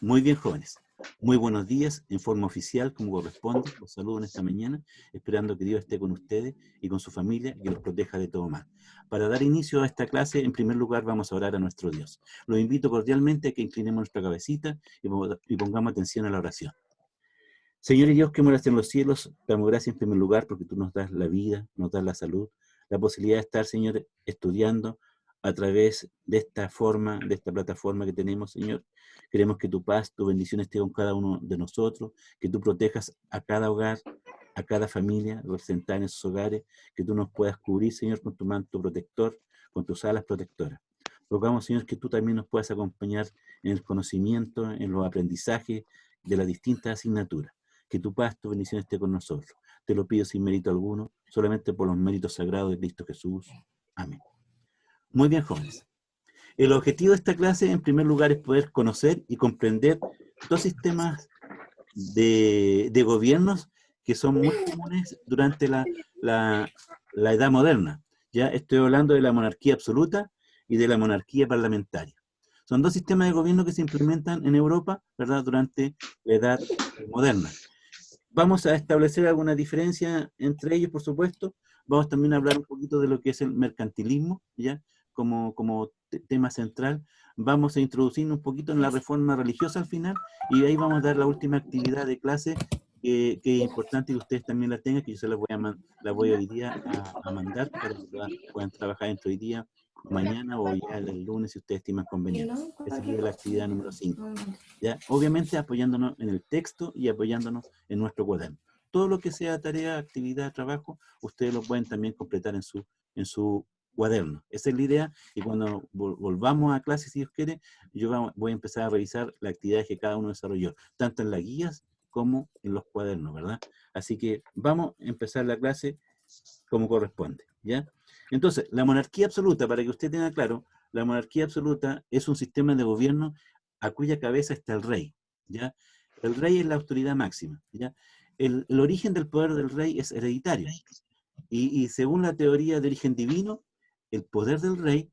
Muy bien, jóvenes. Muy buenos días, en forma oficial, como corresponde. Los saludo en esta mañana, esperando que Dios esté con ustedes y con su familia y que los proteja de todo mal. Para dar inicio a esta clase, en primer lugar vamos a orar a nuestro Dios. Los invito cordialmente a que inclinemos nuestra cabecita y pongamos atención a la oración. Señor y Dios que moras en los cielos, te damos gracias en primer lugar porque tú nos das la vida, nos das la salud, la posibilidad de estar, Señor, estudiando a través de esta forma, de esta plataforma que tenemos, Señor. Queremos que tu paz, tu bendición esté con cada uno de nosotros, que tú protejas a cada hogar, a cada familia representada en esos hogares, que tú nos puedas cubrir, Señor, con tu manto protector, con tus alas protectoras. Rogamos, Señor, que tú también nos puedas acompañar en el conocimiento, en los aprendizajes de las distintas asignaturas. Que tu paz, tu bendición esté con nosotros. Te lo pido sin mérito alguno, solamente por los méritos sagrados de Cristo Jesús. Amén. Muy bien, jóvenes. El objetivo de esta clase, en primer lugar, es poder conocer y comprender dos sistemas de gobiernos que son muy comunes durante la Edad Moderna. Ya estoy hablando de la monarquía absoluta y de la monarquía parlamentaria. Son dos sistemas de gobierno que se implementan en Europa, ¿verdad?, durante la Edad Moderna. Vamos a establecer alguna diferencia entre ellos, por supuesto. Vamos también a hablar un poquito de lo que es el mercantilismo, ¿ya? Como tema central. Vamos a introducir un poquito en la reforma religiosa al final, y ahí vamos a dar la última actividad de clase, que es importante que ustedes también la tengan, que yo se la voy hoy día a mandar para que puedan trabajar entre hoy día, mañana o ya el lunes, si ustedes estiman conveniente. Esa sería la actividad número 5. ¿Ya? Obviamente apoyándonos en el texto y apoyándonos en nuestro cuaderno. Todo lo que sea tarea, actividad, trabajo, ustedes lo pueden también completar en su cuaderno. Esa es la idea, y cuando volvamos a clase, si Dios quiere, yo voy a empezar a revisar las actividades que cada uno desarrolló, tanto en las guías como en los cuadernos, ¿verdad? Así que vamos a empezar la clase como corresponde, ¿ya? Entonces, la monarquía absoluta, para que usted tenga claro, la monarquía absoluta es un sistema de gobierno a cuya cabeza está el rey, ¿ya? El rey es la autoridad máxima, ¿ya? El origen del poder del rey es hereditario, y según la teoría de origen divino, el poder del rey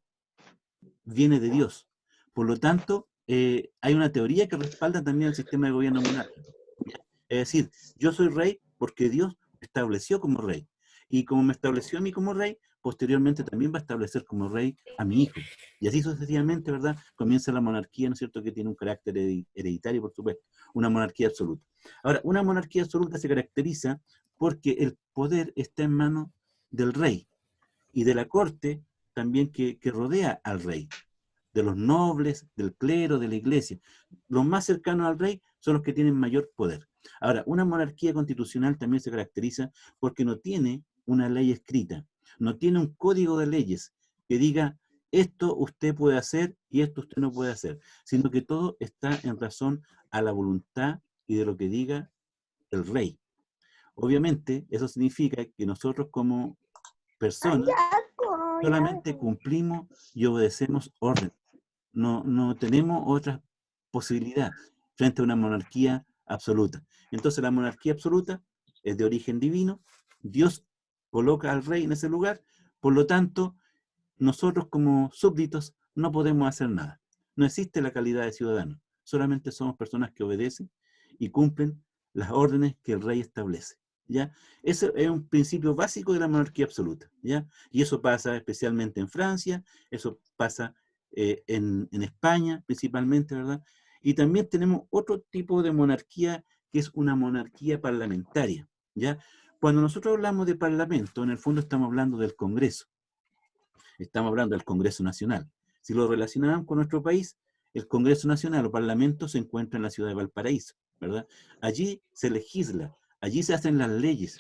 viene de Dios. Por lo tanto, hay una teoría que respalda también el sistema de gobierno monárquico, ¿ya? Es decir, yo soy rey porque Dios me estableció como rey. Y como me estableció a mí como rey, posteriormente también va a establecer como rey a mi hijo. Y así sucesivamente, ¿verdad? Comienza la monarquía, ¿no es cierto?, que tiene un carácter hereditario, por supuesto, una monarquía absoluta. Ahora, una monarquía absoluta se caracteriza porque el poder está en manos del rey y de la corte también que rodea al rey, de los nobles, del clero, de la iglesia. Los más cercanos al rey son los que tienen mayor poder. Ahora, una monarquía constitucional también se caracteriza porque no tiene una ley escrita, no tiene un código de leyes que diga esto usted puede hacer y esto usted no puede hacer, sino que todo está en razón a la voluntad y de lo que diga el rey. Obviamente, eso significa que nosotros como personas solamente cumplimos y obedecemos órdenes. No tenemos otra posibilidad frente a una monarquía absoluta. Entonces la monarquía absoluta es de origen divino, Dios coloca al rey en ese lugar, por lo tanto, nosotros como súbditos no podemos hacer nada. No existe la calidad de ciudadano, solamente somos personas que obedecen y cumplen las órdenes que el rey establece, ¿ya? Ese es un principio básico de la monarquía absoluta, ¿ya? Y eso pasa especialmente en Francia, eso pasa en España principalmente, ¿verdad? Y también tenemos otro tipo de monarquía que es una monarquía parlamentaria, ¿ya? Cuando nosotros hablamos de parlamento, en el fondo estamos hablando del Congreso, estamos hablando del Congreso Nacional. Si lo relacionamos con nuestro país, el Congreso Nacional o Parlamento se encuentra en la ciudad de Valparaíso, ¿verdad? Allí se legisla, allí se hacen las leyes,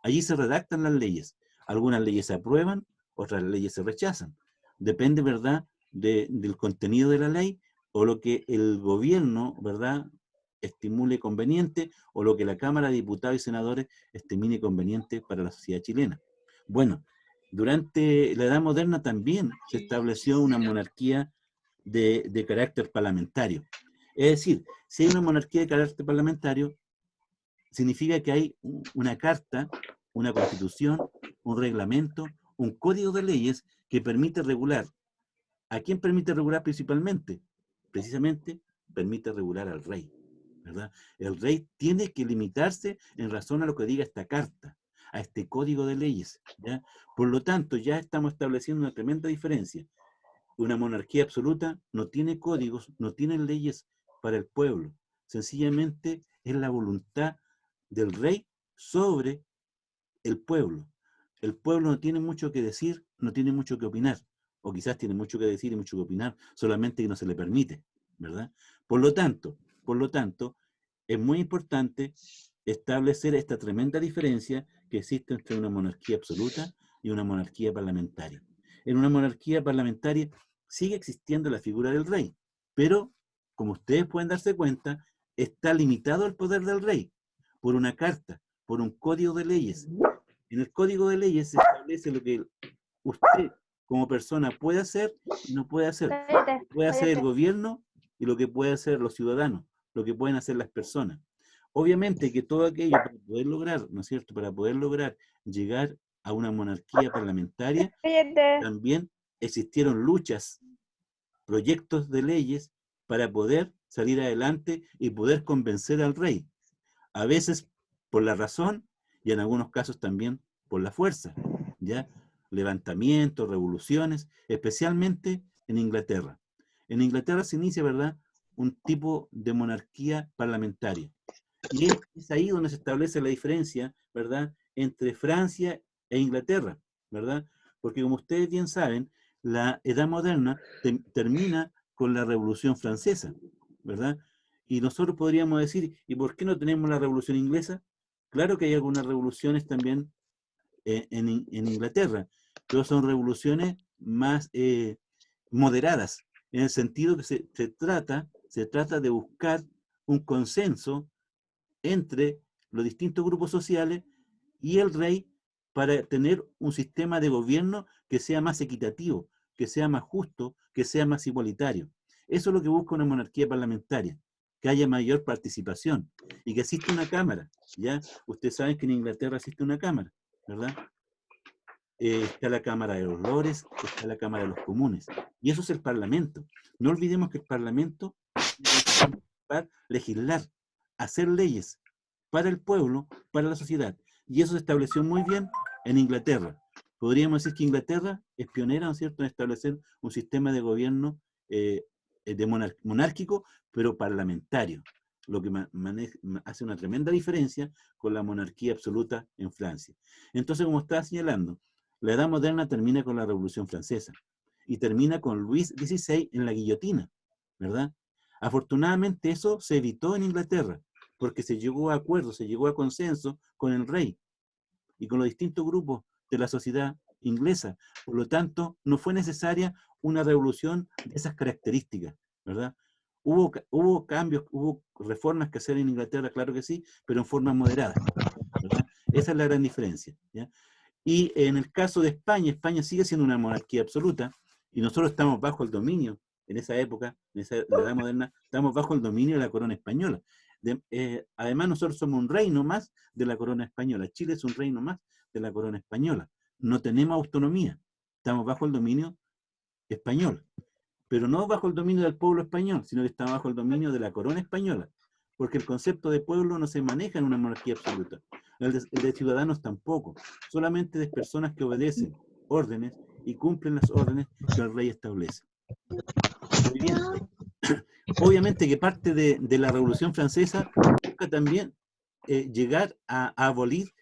allí se redactan las leyes. Algunas leyes se aprueban, otras leyes se rechazan. Depende, ¿verdad?, del contenido de la ley o lo que el gobierno, ¿verdad?, estimule conveniente, o lo que la Cámara de Diputados y Senadores estimule conveniente para la sociedad chilena. Bueno, durante la Edad Moderna también se estableció una monarquía de carácter parlamentario. Es decir, si hay una monarquía de carácter parlamentario, significa que hay una carta, una constitución, un reglamento, un código de leyes que permite regular. ¿A quién permite regular principalmente? Precisamente permite regular al rey, ¿verdad? El rey tiene que limitarse en razón a lo que diga esta carta, a este código de leyes, ¿ya? Por lo tanto, ya estamos estableciendo una tremenda diferencia. Una monarquía absoluta no tiene códigos, no tiene leyes para el pueblo. Sencillamente es la voluntad del rey sobre el pueblo. El pueblo no tiene mucho que decir, no tiene mucho que opinar, o quizás tiene mucho que decir y mucho que opinar, solamente que no se le permite, ¿verdad? Por lo tanto, es muy importante establecer esta tremenda diferencia que existe entre una monarquía absoluta y una monarquía parlamentaria. En una monarquía parlamentaria sigue existiendo la figura del rey, pero, como ustedes pueden darse cuenta, está limitado el poder del rey por una carta, por un código de leyes. En el código de leyes se establece lo que usted como persona puede hacer y no puede hacer. Lo que puede hacer el gobierno y lo que puede hacer los ciudadanos, lo que pueden hacer las personas. Obviamente que todo aquello para poder lograr, ¿no es cierto? Para poder lograr llegar a una monarquía parlamentaria, también existieron luchas, proyectos de leyes para poder salir adelante y poder convencer al rey. A veces por la razón y en algunos casos también por la fuerza, ¿ya? Levantamientos, revoluciones, especialmente en Inglaterra. En Inglaterra se inicia, ¿verdad?, un tipo de monarquía parlamentaria. Y es ahí donde se establece la diferencia, ¿verdad?, entre Francia e Inglaterra, ¿verdad? Porque como ustedes bien saben, la Edad Moderna termina con la Revolución Francesa, ¿verdad? Y nosotros podríamos decir, ¿y por qué no tenemos la Revolución Inglesa? Claro que hay algunas revoluciones también en Inglaterra, pero son revoluciones más moderadas, en el sentido que se trata de buscar un consenso entre los distintos grupos sociales y el rey para tener un sistema de gobierno que sea más equitativo, que sea más justo, que sea más igualitario. Eso es lo que busca una monarquía parlamentaria, que haya mayor participación y que exista una cámara. ¿Ya? Ustedes saben que en Inglaterra existe una cámara, ¿verdad? Está la Cámara de los Lores, está la Cámara de los Comunes. Y eso es el Parlamento. No olvidemos que el Parlamento para legislar, hacer leyes para el pueblo, para la sociedad. Y eso se estableció muy bien en Inglaterra. Podríamos decir que Inglaterra es pionera, ¿no es cierto?, en establecer un sistema de gobierno monárquico, pero parlamentario, lo que hace una tremenda diferencia con la monarquía absoluta en Francia. Entonces, como estaba señalando, la Edad Moderna termina con la Revolución Francesa y termina con Luis XVI en la guillotina, ¿verdad? Afortunadamente eso se evitó en Inglaterra, porque se llegó a acuerdos, se llegó a consenso con el rey y con los distintos grupos de la sociedad inglesa. Por lo tanto, no fue necesaria una revolución de esas características, ¿verdad? Hubo cambios, hubo reformas que hacer en Inglaterra, claro que sí, pero en forma moderada, ¿verdad? Esa es la gran diferencia, ¿ya? Y en el caso de España, España sigue siendo una monarquía absoluta y nosotros estamos bajo el dominio, en esa época, en esa edad moderna, estamos bajo el dominio de la corona española. Además, nosotros somos un reino más de la corona española. Chile es un reino más de la corona española. No tenemos autonomía, estamos bajo el dominio español, pero no bajo el dominio del pueblo español, sino que estamos bajo el dominio de la corona española, porque el concepto de pueblo no se maneja en una monarquía absoluta. El de ciudadanos tampoco, solamente de personas que obedecen órdenes y cumplen las órdenes que el rey establece. Muy bien. Obviamente que parte de la Revolución Francesa busca también llegar a abolir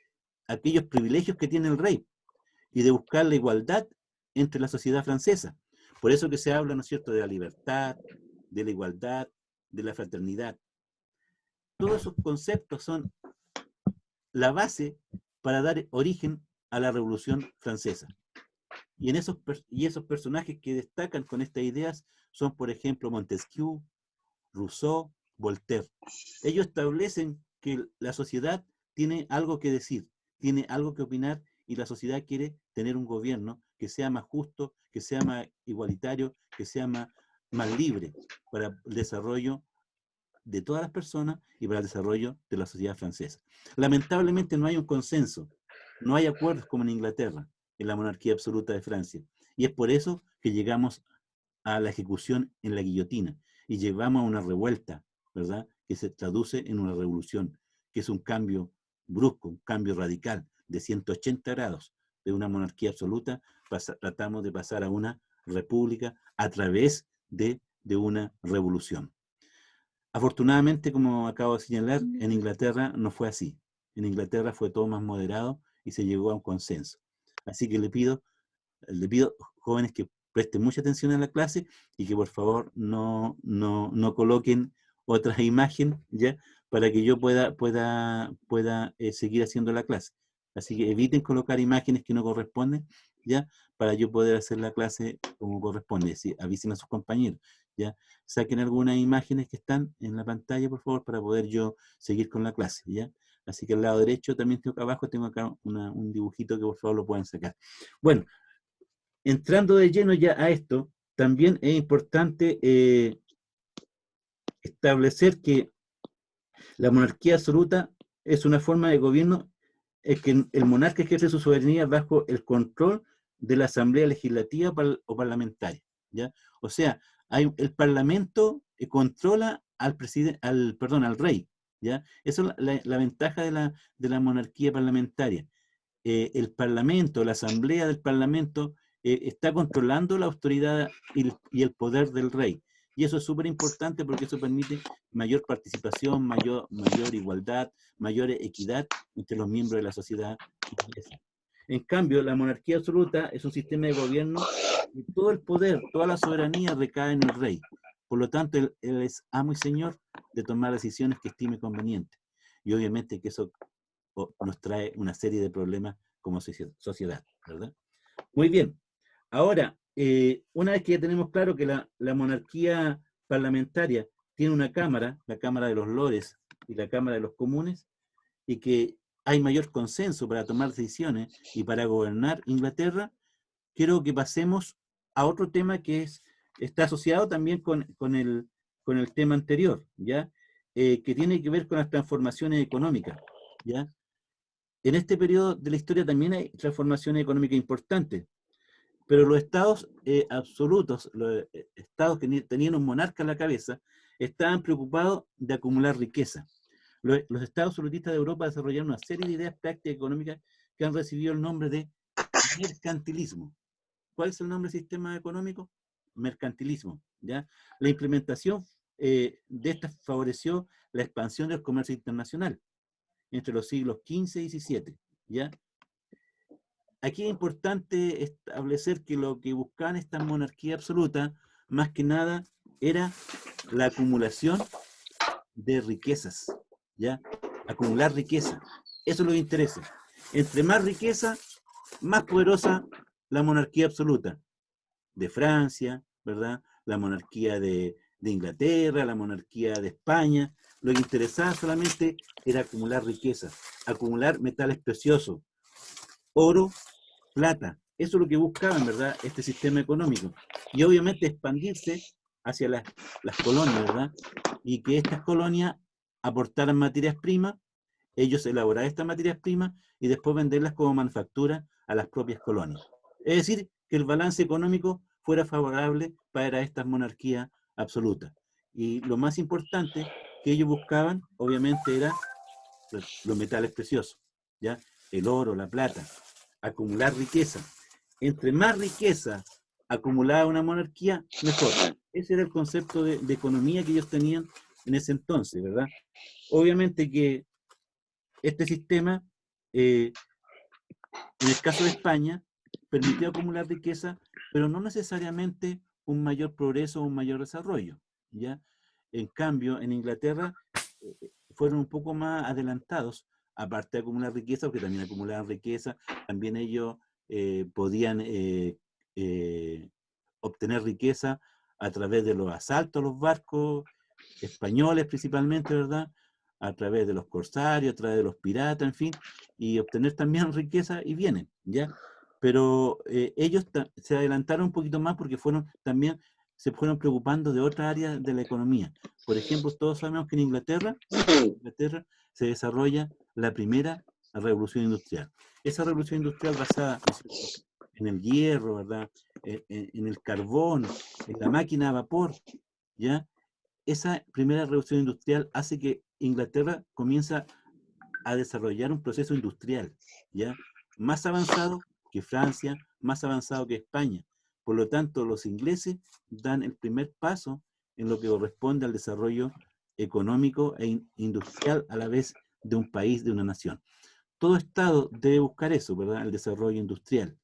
aquellos privilegios que tiene el rey y de buscar la igualdad entre la sociedad francesa. Por eso que se habla, ¿no es cierto?, de la libertad, de la igualdad, de la fraternidad. Todos esos conceptos son la base para dar origen a la Revolución Francesa. Y esos personajes que destacan con estas ideas son, por ejemplo, Montesquieu, Rousseau, Voltaire. Ellos establecen que la sociedad tiene algo que decir, tiene algo que opinar y la sociedad quiere tener un gobierno que sea más justo, que sea más igualitario, que sea más libre para el desarrollo de todas las personas y para el desarrollo de la sociedad francesa. Lamentablemente no hay un consenso, no hay acuerdos como en Inglaterra, en la monarquía absoluta de Francia. Y es por eso que llegamos a la ejecución en la guillotina. y llevamos a una revuelta, ¿verdad? Que se traduce en una revolución, que es un cambio brusco, un cambio radical de 180 grados de una monarquía absoluta, tratamos de pasar a una república a través de una revolución. Afortunadamente, como acabo de señalar, en Inglaterra no fue así. En Inglaterra fue todo más moderado y se llegó a un consenso. Así que le pido, jóvenes, que presten mucha atención a la clase y que por favor no coloquen otras imágenes, ¿ya? Para que yo pueda seguir haciendo la clase. Así que eviten colocar imágenes que no corresponden, ¿ya? Para yo poder hacer la clase como corresponde. Sí, avisen a sus compañeros, ¿ya? Saquen algunas imágenes que están en la pantalla, por favor, para poder yo seguir con la clase, ¿ya? Así que al lado derecho también tengo acá abajo, tengo acá un dibujito que por favor lo puedan sacar. Bueno, entrando de lleno ya a esto, también es importante establecer que la monarquía absoluta es una forma de gobierno en que el monarca ejerce su soberanía bajo el control de la asamblea legislativa o parlamentaria, ¿ya? O sea, el parlamento controla al al rey, ¿ya? Eso es la ventaja de la monarquía parlamentaria. El parlamento, la asamblea del parlamento, está controlando la autoridad y el poder del rey. Y eso es súper importante porque eso permite mayor participación, mayor igualdad, mayor equidad entre los miembros de la sociedad inglesa. En cambio, la monarquía absoluta es un sistema de gobierno y todo el poder, toda la soberanía recae en el rey. Por lo tanto, él es amo y señor de tomar decisiones que estime convenientes. Y obviamente que eso nos trae una serie de problemas como sociedad, ¿verdad? Muy bien. Ahora, una vez que ya tenemos claro que la monarquía parlamentaria tiene una cámara, la Cámara de los Lores y la Cámara de los Comunes, y que hay mayor consenso para tomar decisiones y para gobernar Inglaterra, quiero que pasemos a otro tema que está asociado también con el tema anterior, ¿ya? Que tiene que ver con las transformaciones económicas, ¿ya? En este periodo de la historia también hay transformaciones económicas importantes, pero los estados absolutos, los estados que tenían un monarca a la cabeza, estaban preocupados de acumular riqueza. Los estados absolutistas de Europa desarrollaron una serie de ideas prácticas económicas que han recibido el nombre de mercantilismo. ¿Cuál es el nombre del sistema económico? Mercantilismo, ¿ya? La implementación de esta favoreció la expansión del comercio internacional entre los siglos XV y XVII, ¿ya? Aquí es importante establecer que lo que buscaban esta monarquía absoluta, más que nada, era la acumulación de riquezas, ¿ya? Acumular riqueza. Eso es lo que interesa. Entre más riqueza, más poderosa la monarquía absoluta. De Francia, ¿verdad? La monarquía de Inglaterra, la monarquía de España. Lo que interesaba solamente era acumular riqueza, acumular metales preciosos, oro, plata. Eso es lo que buscaban, ¿verdad? Este sistema económico. Y obviamente expandirse hacia las colonias, ¿verdad? Y que estas colonias aportaran materias primas, ellos elaboraran estas materias primas y después venderlas como manufactura a las propias colonias. Es decir, que el balance económico fuera favorable para estas monarquías absolutas. Y lo más importante que ellos buscaban, obviamente, era los metales preciosos, ¿ya? El oro, la plata, acumular riqueza. Entre más riqueza acumulaba una monarquía, mejor. Ese era el concepto de economía que ellos tenían en ese entonces, ¿verdad? Obviamente que este sistema, en el caso de España, permitió acumular riqueza, pero no necesariamente un mayor progreso o un mayor desarrollo, ¿ya? En cambio, en Inglaterra fueron un poco más adelantados, aparte de acumular riqueza, porque también acumulaban riqueza, también ellos podían obtener riqueza a través de los asaltos a los barcos españoles principalmente, ¿verdad? A través de los corsarios, a través de los piratas, en fin, y obtener también riqueza y bienes, ¿ya? Pero ellos se adelantaron un poquito más porque también se fueron preocupando de otras áreas de la economía. Por ejemplo, todos sabemos que en Inglaterra se desarrolla la primera revolución industrial. Esa revolución industrial basada en el hierro, ¿verdad? En el carbón, en la máquina a vapor, ¿ya? esa primera revolución industrial hace que Inglaterra comienza a desarrollar un proceso industrial, ¿ya? Más avanzado que Francia, más avanzado que España. Por lo tanto, los ingleses dan el primer paso en lo que corresponde al desarrollo económico e industrial a la vez de un país, de una nación. Todo Estado debe buscar eso, ¿verdad? El desarrollo industrial.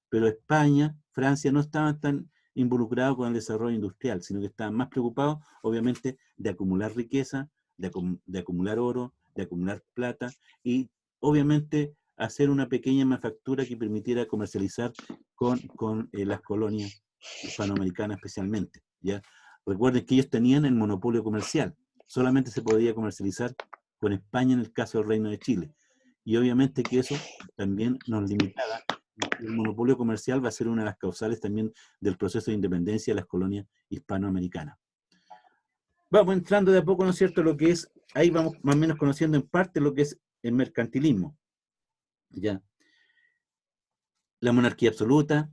Pero España, Francia no estaban tan involucrados con el desarrollo industrial, sino que estaban más preocupados, obviamente, de acumular riqueza, de acumular oro, de acumular plata y, obviamente, hacer una pequeña manufactura que permitiera comercializar con las colonias hispanoamericanas especialmente, ¿ya? Recuerden que ellos tenían el monopolio comercial, solamente se podía comercializar con España en el caso del Reino de Chile. Y obviamente que eso también nos limitaba. El monopolio comercial va a ser una de las causales también del proceso de independencia de las colonias hispanoamericanas. Vamos entrando de a poco, ¿no es cierto?, lo que es, ahí vamos más o menos conociendo en parte lo que es el mercantilismo. ¿Ya? La monarquía absoluta,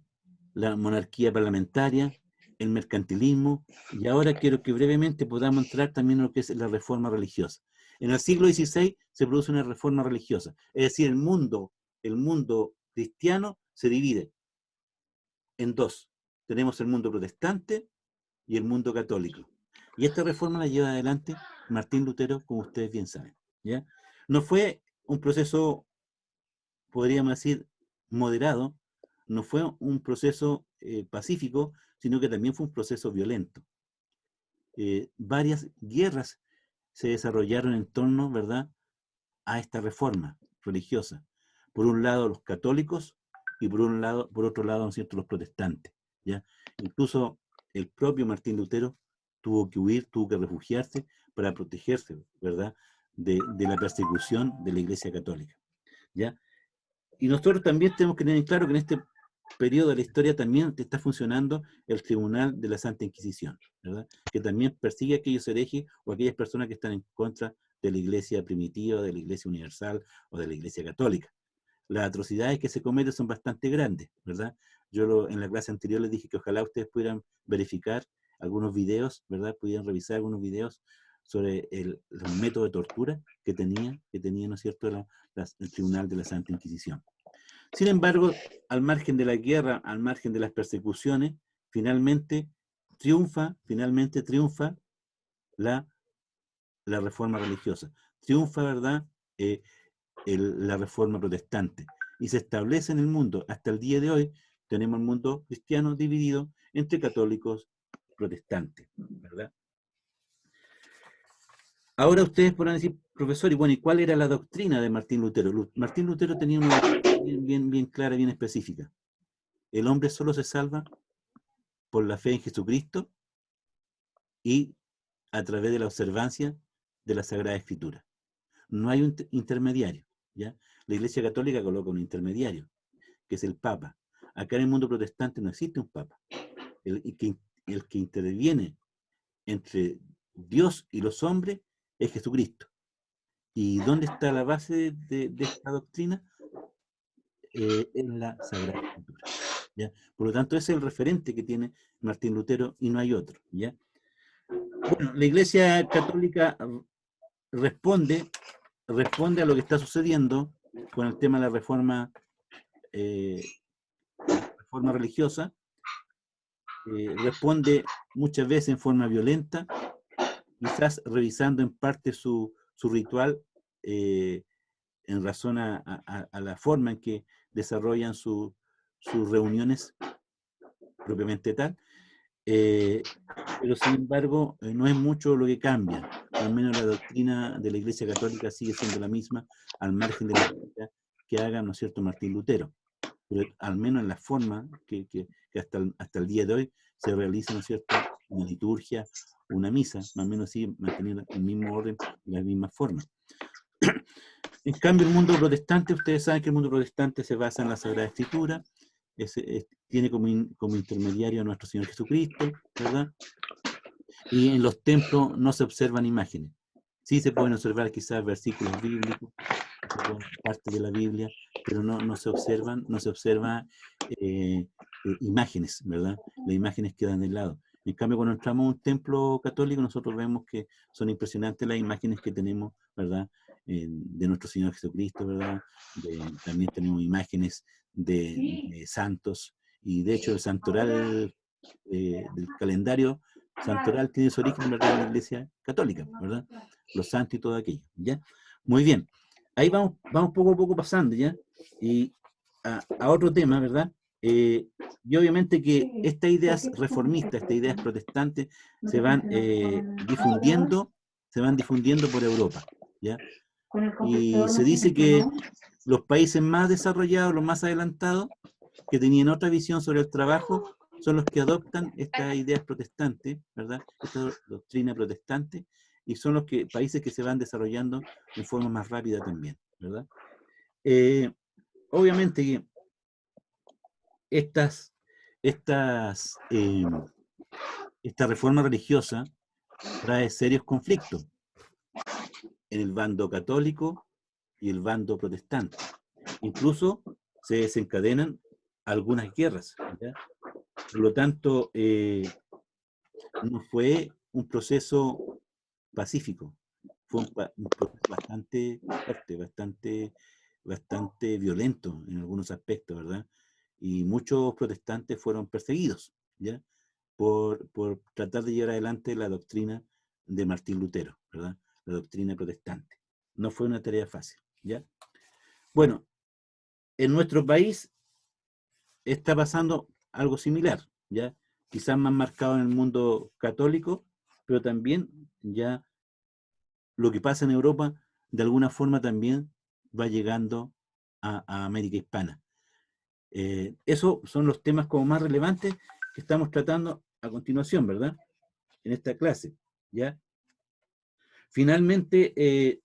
la monarquía parlamentaria, el mercantilismo, y ahora quiero que brevemente podamos entrar también en lo que es la reforma religiosa. En el siglo XVI se produce una reforma religiosa, es decir, el mundo cristiano se divide en dos. Tenemos el mundo protestante y el mundo católico. Y esta reforma la lleva adelante Martín Lutero, como ustedes bien saben, ¿ya? No fue un proceso, podríamos decir, moderado, no fue un proceso pacífico, sino que también fue un proceso violento. Varias guerras se desarrollaron en torno, ¿verdad?, a esta reforma religiosa. Por un lado los católicos y por otro lado, ¿no es cierto?, los protestantes, ¿ya? Incluso el propio Martín Lutero tuvo que huir, tuvo que refugiarse para protegerse, ¿verdad?, de la persecución de la Iglesia Católica, ¿ya? Y nosotros también tenemos que tener claro que en este periodo de la historia también está funcionando el Tribunal de la Santa Inquisición, ¿verdad?, que también persigue a aquellos herejes o a aquellas personas que están en contra de la Iglesia primitiva, de la Iglesia universal o de la Iglesia católica. Las atrocidades que se cometen son bastante grandes, ¿verdad? En la clase anterior les dije que ojalá ustedes pudieran verificar algunos videos, ¿verdad? Pudieran revisar algunos videos sobre los métodos de tortura que tenía, ¿no es cierto?, el Tribunal de la Santa Inquisición. Sin embargo, al margen de la guerra, al margen de las persecuciones, finalmente triunfa la reforma religiosa. Triunfa, ¿verdad?, la reforma protestante. Y se establece en el mundo, hasta el día de hoy, tenemos el mundo cristiano dividido entre católicos y protestantes, ¿verdad? Ahora ustedes podrán decir, profesor, y bueno, ¿y cuál era la doctrina de Martín Lutero? Martín Lutero tenía una doctrina bien clara, bien específica. El hombre solo se salva por la fe en Jesucristo y a través de la observancia de la Sagrada Escritura. No hay un intermediario, ¿ya? La Iglesia Católica coloca un intermediario, que es el Papa. Acá en el mundo protestante no existe un Papa. El que interviene entre Dios y los hombres es Jesucristo. ¿Y dónde está la base de esta doctrina? En la Sagrada Escritura, ¿ya? Por lo tanto, ese es el referente que tiene Martín Lutero y no hay otro, ¿ya? Bueno, la Iglesia Católica responde a lo que está sucediendo con el tema de la reforma religiosa, responde muchas veces en forma violenta, quizás revisando en parte su ritual en razón a la forma en que desarrollan sus reuniones propiamente tal, pero sin embargo no es mucho lo que cambia, al menos la doctrina de la Iglesia Católica sigue siendo la misma, al margen de la que haga, ¿no es cierto?, Martín Lutero, pero al menos en la forma que hasta el día de hoy se realiza, ¿no es cierto?, una liturgia, una misa, más o menos sigue manteniendo el mismo orden y la misma forma. En cambio, el mundo protestante, ustedes saben que el mundo protestante se basa en la Sagrada Escritura, tiene como intermediario a nuestro Señor Jesucristo, ¿verdad? Y en los templos no se observan imágenes. Sí se pueden observar quizás versículos bíblicos, parte de la Biblia, pero no se observan imágenes, ¿verdad? Las imágenes quedan de lado. En cambio, cuando entramos a un templo católico, nosotros vemos que son impresionantes las imágenes que tenemos, ¿verdad? De nuestro Señor Jesucristo, ¿verdad? También tenemos imágenes de santos, y de hecho el santoral del calendario santoral tiene su origen, ¿verdad?, en la Iglesia Católica, ¿verdad? Los santos y todo aquello, ¿ya? Muy bien. Ahí vamos poco a poco pasando, ¿ya? Y a otro tema, ¿verdad? Y obviamente que estas ideas reformistas, estas ideas protestantes, se van difundiendo por Europa, ¿ya? Y se dice que los países más desarrollados, los más adelantados, que tenían otra visión sobre el trabajo, son los que adoptan estas ideas protestantes, ¿verdad? Esta doctrina protestante, y son los países que se van desarrollando en forma más rápida también, ¿verdad? Obviamente que esta reforma religiosa trae serios conflictos en el bando católico y el bando protestante. Incluso se desencadenan algunas guerras, ¿ya? Por lo tanto, no fue un proceso pacífico, fue un proceso bastante fuerte, bastante violento en algunos aspectos, ¿verdad? Y muchos protestantes fueron perseguidos, ¿ya? Por tratar de llevar adelante la doctrina de Martín Lutero, ¿verdad? La doctrina protestante. No fue una tarea fácil, ¿ya? Bueno, en nuestro país está pasando algo similar, ¿ya? Quizás más marcado en el mundo católico, pero también ya lo que pasa en Europa, de alguna forma también va llegando a América Hispana. Esos son los temas como más relevantes que estamos tratando a continuación, ¿verdad? En esta clase, ¿ya? Finalmente,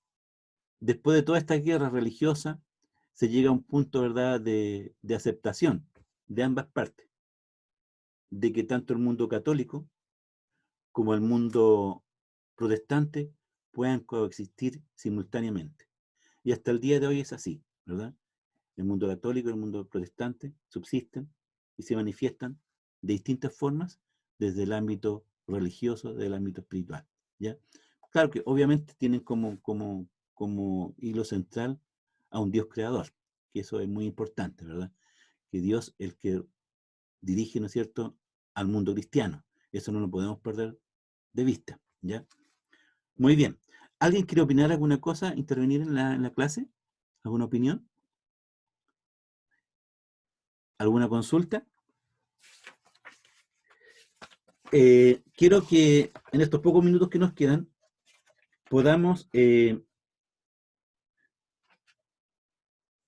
después de toda esta guerra religiosa, se llega a un punto, ¿verdad?, de aceptación de ambas partes, de que tanto el mundo católico como el mundo protestante puedan coexistir simultáneamente. Y hasta el día de hoy es así, ¿verdad? El mundo católico y el mundo protestante subsisten y se manifiestan de distintas formas desde el ámbito religioso, del ámbito espiritual, ¿ya? Claro que obviamente tienen como hilo central a un Dios creador, que eso es muy importante, ¿verdad? Que Dios es el que dirige, ¿no es cierto?, al mundo cristiano. Eso no lo podemos perder de vista, ¿ya? Muy bien. ¿Alguien quiere opinar alguna cosa, intervenir en la clase? ¿Alguna opinión? ¿Alguna consulta? Quiero que en estos pocos minutos que nos quedan podamos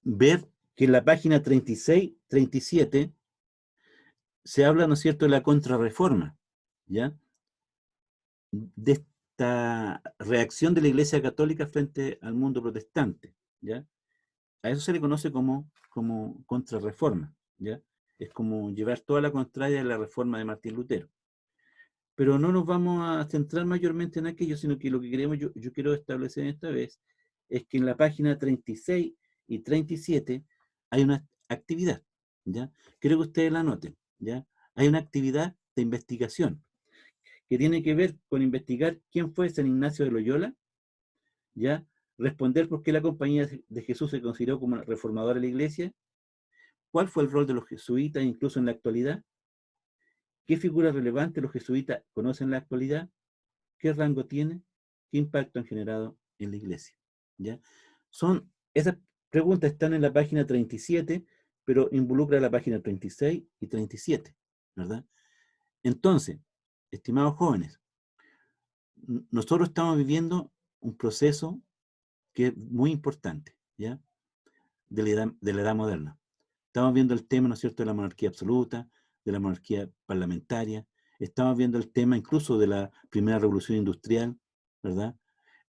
ver que en la página 36, 37 se habla, ¿no es cierto?, de la contrarreforma, ¿ya? De esta reacción de la Iglesia Católica frente al mundo protestante, ¿ya? A eso se le conoce como contrarreforma, ¿ya? Es como llevar toda la contraria de la reforma de Martín Lutero. Pero no nos vamos a centrar mayormente en aquello, sino que lo que queremos, yo quiero establecer esta vez, es que en la página 36 y 37 hay una actividad, ¿ya? Quiero que ustedes la anoten, ¿ya? Hay una actividad de investigación que tiene que ver con investigar quién fue San Ignacio de Loyola, ¿ya? Responder por qué la Compañía de Jesús se consideró como reformadora de la Iglesia, cuál fue el rol de los jesuitas incluso en la actualidad, qué figuras relevantes los jesuitas conocen en la actualidad, qué rango tiene, qué impacto han generado en la Iglesia, ¿ya? Esas preguntas están en la página 37, pero involucra la página 36 y 37, ¿verdad? Entonces, estimados jóvenes, nosotros estamos viviendo un proceso que es muy importante, ¿ya? De la edad moderna. Estamos viendo el tema, ¿no es cierto?, de la monarquía absoluta, de la monarquía parlamentaria. Estamos viendo el tema incluso de la primera revolución industrial, ¿verdad?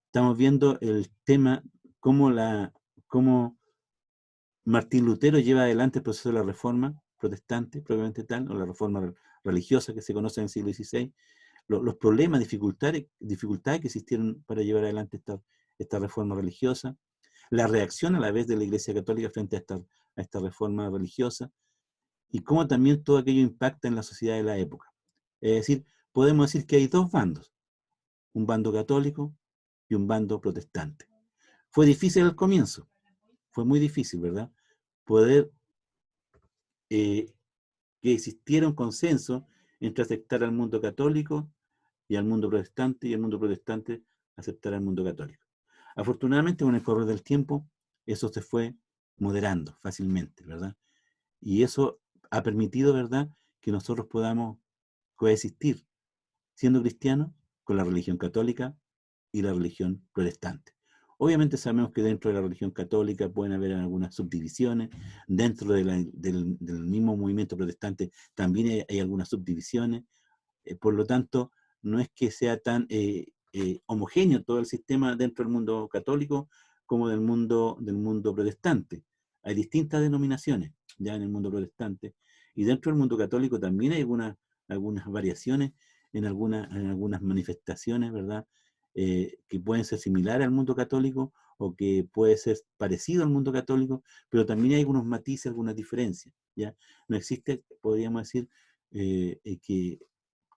Estamos viendo el tema cómo Martín Lutero lleva adelante el proceso de la reforma protestante, propiamente tal, o la reforma religiosa que se conoce en el siglo XVI, los problemas, dificultades que existieron para llevar adelante esta reforma religiosa, la reacción a la vez de la Iglesia Católica frente a esta reforma religiosa, y cómo también todo aquello impacta en la sociedad de la época. Es decir, podemos decir que hay dos bandos, un bando católico y un bando protestante. Fue difícil al comienzo, fue muy difícil, ¿verdad? Poder que existiera un consenso entre aceptar al mundo católico y al mundo protestante, y el mundo protestante aceptar al mundo católico. Afortunadamente, con el correr del tiempo, eso se fue moderando fácilmente, ¿verdad? Y eso ha permitido, ¿verdad?, que nosotros podamos coexistir, siendo cristianos, con la religión católica y la religión protestante. Obviamente sabemos que dentro de la religión católica pueden haber algunas subdivisiones, dentro del mismo movimiento protestante también hay algunas subdivisiones, por lo tanto, no es que sea tan homogéneo todo el sistema dentro del mundo católico como del mundo protestante. Hay distintas denominaciones ya en el mundo protestante, y dentro del mundo católico también hay algunas variaciones en algunas manifestaciones, ¿verdad? Que pueden ser similares al mundo católico o que puede ser parecido al mundo católico, pero también hay algunos matices, algunas diferencias, ¿ya? No existe, podríamos decir, que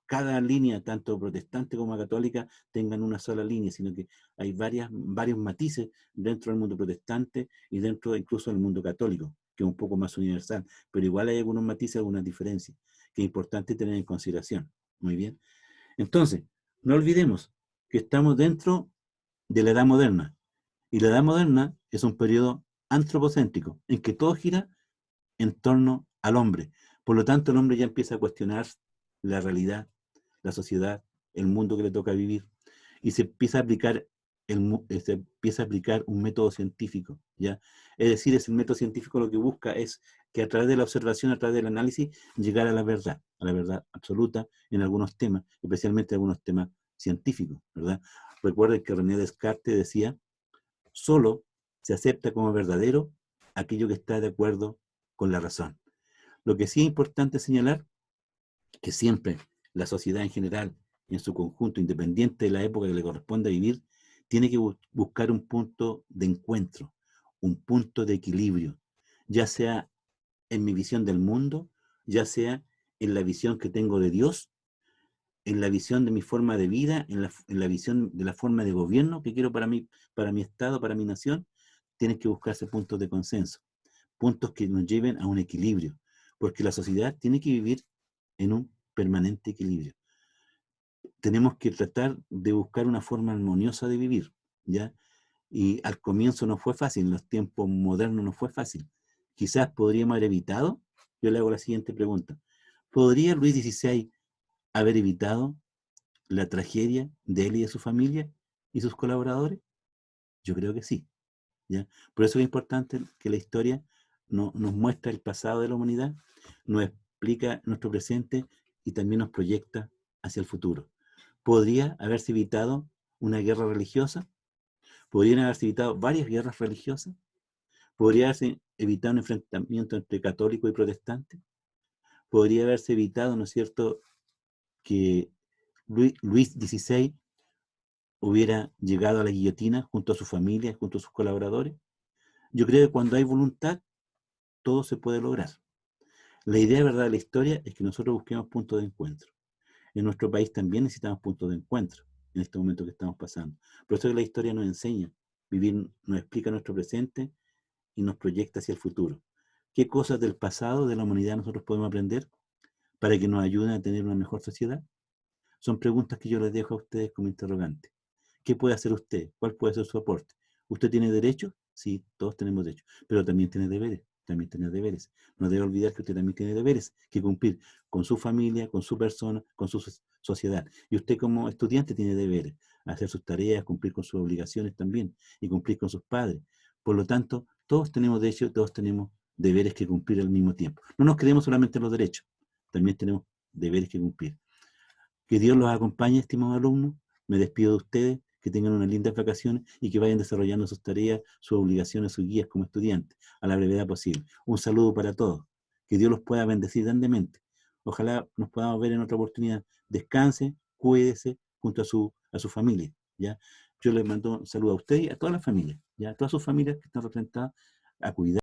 cada línea, tanto protestante como católica, tengan una sola línea, sino que hay varios matices dentro del mundo protestante y dentro incluso del mundo católico, que es un poco más universal, pero igual hay algunos matices, algunas diferencias, que es importante tener en consideración. Muy bien. Entonces, no olvidemos que estamos dentro de la Edad Moderna, y la Edad Moderna es un periodo antropocéntrico, en que todo gira en torno al hombre. Por lo tanto, el hombre ya empieza a cuestionar la realidad, la sociedad, el mundo que le toca vivir, y se empieza a aplicar, un método científico, ¿ya? Es decir, el método científico lo que busca es que a través de la observación, a través del análisis, llegar a la verdad absoluta en algunos temas, especialmente algunos temas científicos, ¿verdad? Recuerden que René Descartes decía, solo se acepta como verdadero aquello que está de acuerdo con la razón. Lo que sí es importante señalar que siempre la sociedad en general, en su conjunto, independiente de la época que le corresponde vivir, tiene que buscar un punto de encuentro, un punto de equilibrio, ya sea en mi visión del mundo, ya sea en la visión que tengo de Dios, en la visión de mi forma de vida, en la visión de la forma de gobierno que quiero para mi Estado, para mi nación. Tienen que buscarse puntos de consenso, puntos que nos lleven a un equilibrio, porque la sociedad tiene que vivir en un permanente equilibrio. Tenemos que tratar de buscar una forma armoniosa de vivir, ¿ya? Y al comienzo no fue fácil, en los tiempos modernos no fue fácil. Quizás podríamos haber evitado, yo le hago la siguiente pregunta, ¿podría Luis XVI haber evitado la tragedia de él y de su familia y sus colaboradores? Yo creo que sí, ¿ya? Por eso es importante que la historia nos muestra el pasado de la humanidad, nos explica nuestro presente y también nos proyecta hacia el futuro. ¿Podría haberse evitado una guerra religiosa? ¿Podrían haberse evitado varias guerras religiosas? ¿Podría haberse evitado un enfrentamiento entre católicos y protestantes? ¿Podría haberse evitado, ¿no es cierto?, que Luis XVI hubiera llegado a la guillotina junto a su familia, junto a sus colaboradores? Yo creo que cuando hay voluntad, todo se puede lograr. La idea, ¿verdad?, de la historia es que nosotros busquemos puntos de encuentro. En nuestro país también necesitamos puntos de encuentro en este momento que estamos pasando. Por eso que la historia nos enseña, nos explica nuestro presente y nos proyecta hacia el futuro. ¿Qué cosas del pasado de la humanidad nosotros podemos aprender para que nos ayuden a tener una mejor sociedad? Son preguntas que yo les dejo a ustedes como interrogante. ¿Qué puede hacer usted? ¿Cuál puede ser su aporte? ¿Usted tiene derechos? Sí, todos tenemos derechos, pero también tiene deberes. También tiene deberes. No debe olvidar que usted también tiene deberes que cumplir con su familia, con su persona, con su sociedad. Y usted como estudiante tiene deberes, hacer sus tareas, cumplir con sus obligaciones también y cumplir con sus padres. Por lo tanto, todos tenemos derechos, todos tenemos deberes que cumplir al mismo tiempo. No nos creemos solamente en los derechos, también tenemos deberes que cumplir. Que Dios los acompañe, estimados alumnos. Me despido de ustedes, que tengan unas lindas vacaciones y que vayan desarrollando sus tareas, sus obligaciones, sus guías como estudiantes, a la brevedad posible. Un saludo para todos. Que Dios los pueda bendecir grandemente. Ojalá nos podamos ver en otra oportunidad. Descanse, cuídese junto a su familia, ¿ya? Yo les mando un saludo a ustedes y a todas las familias, ¿ya? A todas sus familias que están representadas, a cuidar.